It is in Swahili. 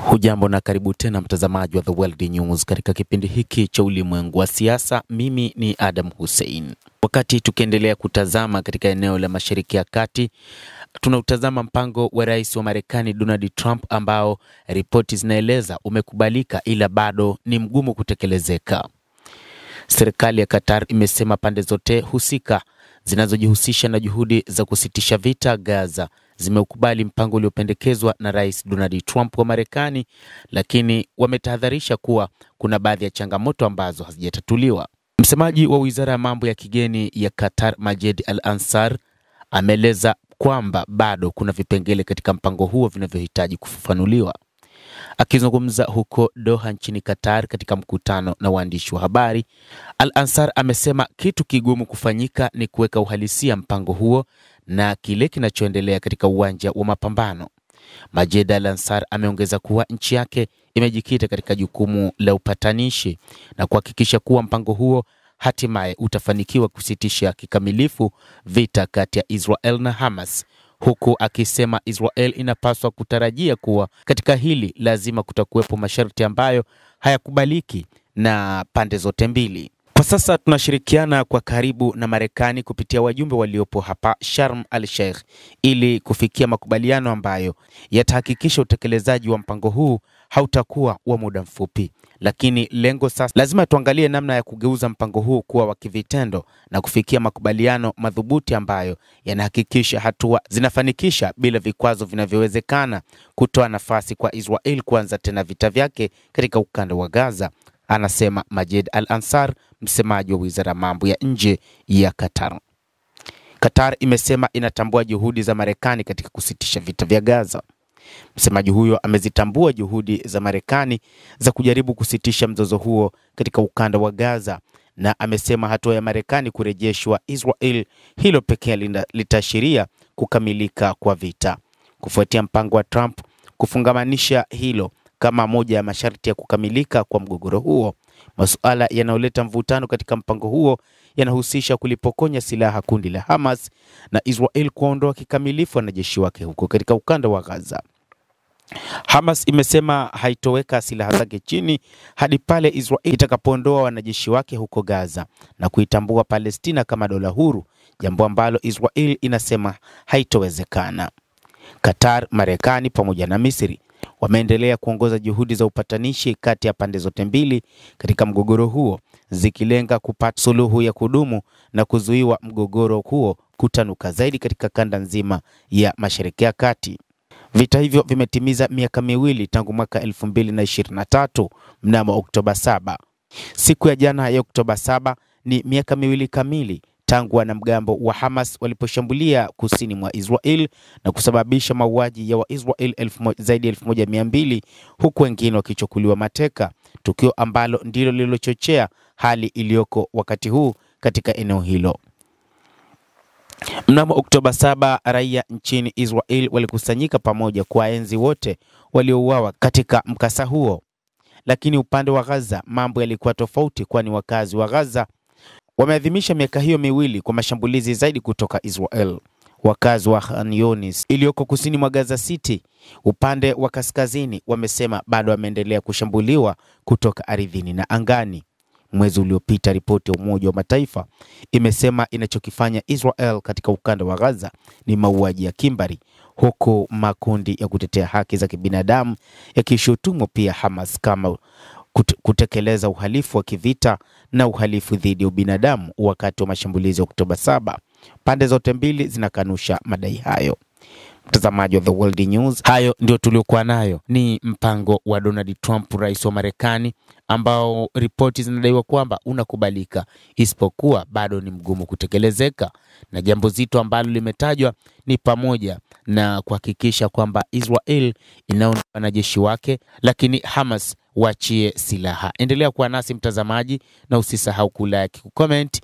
Hujambo na karibu tena mtazamaji wa The World News katika kipindi hiki cha ulimwengu wa siasa. Mimi ni Adam Hussein. Wakati tukiendelea kutazama katika eneo la Mashariki ya Kati, tunautazama mpango wa Rais wa Marekani Donald Trump ambao ripoti zinaeleza umekubalika ila bado ni mgumu kutekelezeka. Serikali ya Qatar imesema pande zote husika zinazojihusisha na juhudi za kusitisha vita Gaza zimeukubali mpango uliopendekezwa na Rais Donald Trump wa Marekani, lakini wametahadharisha kuwa kuna baadhi ya changamoto ambazo hazijatatuliwa. Msemaji wa Wizara ya Mambo ya Kigeni ya Qatar, Majed Al-Ansar, ameeleza kwamba bado kuna vipengele katika mpango huo vinavyohitaji kufafanuliwa. Akizungumza huko Doha nchini Qatar katika mkutano na waandishi wa habari, Al-Ansar amesema kitu kigumu kufanyika ni kuweka uhalisia mpango huo na kile kinachoendelea katika uwanja wa mapambano. Majed Al-Ansar ameongeza kuwa nchi yake imejikita katika jukumu la upatanishi na kuhakikisha kuwa mpango huo hatimaye utafanikiwa kusitisha kikamilifu vita kati ya Israel na Hamas, huku akisema Israel inapaswa kutarajia kuwa katika hili lazima kutakuwepo masharti ambayo hayakubaliki na pande zote mbili. Kwa sasa tunashirikiana kwa karibu na Marekani kupitia wajumbe waliopo hapa Sharm el-Sheikh ili kufikia makubaliano ambayo yatahakikisha utekelezaji wa mpango huu hautakuwa wa muda mfupi. Lakini lengo sasa lazima tuangalie namna ya kugeuza mpango huu kuwa wa kivitendo na kufikia makubaliano madhubuti ambayo yanahakikisha hatua zinafanikisha bila vikwazo vinavyowezekana kutoa nafasi kwa Israel kuanza tena vita vyake katika ukanda wa Gaza, anasema Majed Al-Ansar, msemaji wa Wizara ya Mambo ya Nje ya Qatar. Qatar imesema inatambua juhudi za Marekani katika kusitisha vita vya Gaza. Msemaji huyo amezitambua juhudi za Marekani za kujaribu kusitisha mzozo huo katika ukanda wa Gaza na amesema hatua ya Marekani kurejeshwa Israel hilo pekee litaashiria kukamilika kwa vita. Kufuatia mpango wa Trump kufungamanisha hilo kama moja ya masharti ya kukamilika kwa mgogoro huo, masuala yanayoleta mvutano katika mpango huo yanahusisha kulipokonya silaha kundi la Hamas na Israel kuondoa kikamilifu wanajeshi wake huko katika ukanda wa Gaza. Hamas imesema haitoweka silaha zake chini hadi pale Israel itakapoondoa wanajeshi wake huko Gaza na kuitambua Palestina kama dola huru, jambo ambalo Israel inasema haitowezekana. Qatar, Marekani pamoja na Misri wameendelea kuongoza juhudi za upatanishi kati ya pande zote mbili katika mgogoro huo, zikilenga kupata suluhu ya kudumu na kuzuiwa mgogoro huo kutanuka zaidi katika kanda nzima ya Mashariki ya Kati. Vita hivyo vimetimiza miaka miwili tangu mwaka 2023 mnamo Oktoba 7. Siku ya jana ya Oktoba 7 ni miaka miwili kamili tangu wanamgambo wa Hamas waliposhambulia kusini mwa Israel na kusababisha mauaji ya Waisrael zaidi ya 1200 huku wengine wakichukuliwa mateka, tukio ambalo ndilo lililochochea hali iliyoko wakati huu katika eneo hilo. Mnamo Oktoba 7, raia nchini Israel walikusanyika pamoja kuwaenzi wote waliouawa katika mkasa huo. Lakini upande wa Gaza mambo yalikuwa tofauti, kwani wakazi wa Gaza wameadhimisha miaka hiyo miwili kwa mashambulizi zaidi kutoka Israel. Wakazi wa Khan Younis iliyoko kusini mwa Gaza City upande wa kaskazini wamesema bado wameendelea kushambuliwa kutoka ardhini na angani. Mwezi uliopita ripoti ya Umoja wa Mataifa imesema inachokifanya Israel katika ukanda wa Gaza ni mauaji ya kimbari, huku makundi ya kutetea haki za kibinadamu yakishutumu pia Hamas kama kutekeleza uhalifu wa kivita na uhalifu dhidi ya ubinadamu wakati wa mashambulizi ya Oktoba 7. Pande zote mbili zinakanusha madai hayo. Mtazamaji wa The World News, hayo ndio tuliokuwa nayo. Ni mpango wa Donald Trump, rais wa Marekani, ambao ripoti zinadaiwa kwamba unakubalika, isipokuwa bado ni mgumu kutekelezeka. Na jambo zito ambalo limetajwa ni pamoja na kuhakikisha kwamba Israel inaondoa wanajeshi wake, lakini Hamas waachie silaha. Endelea kuwa nasi mtazamaji na usisahau kulike, kucomment.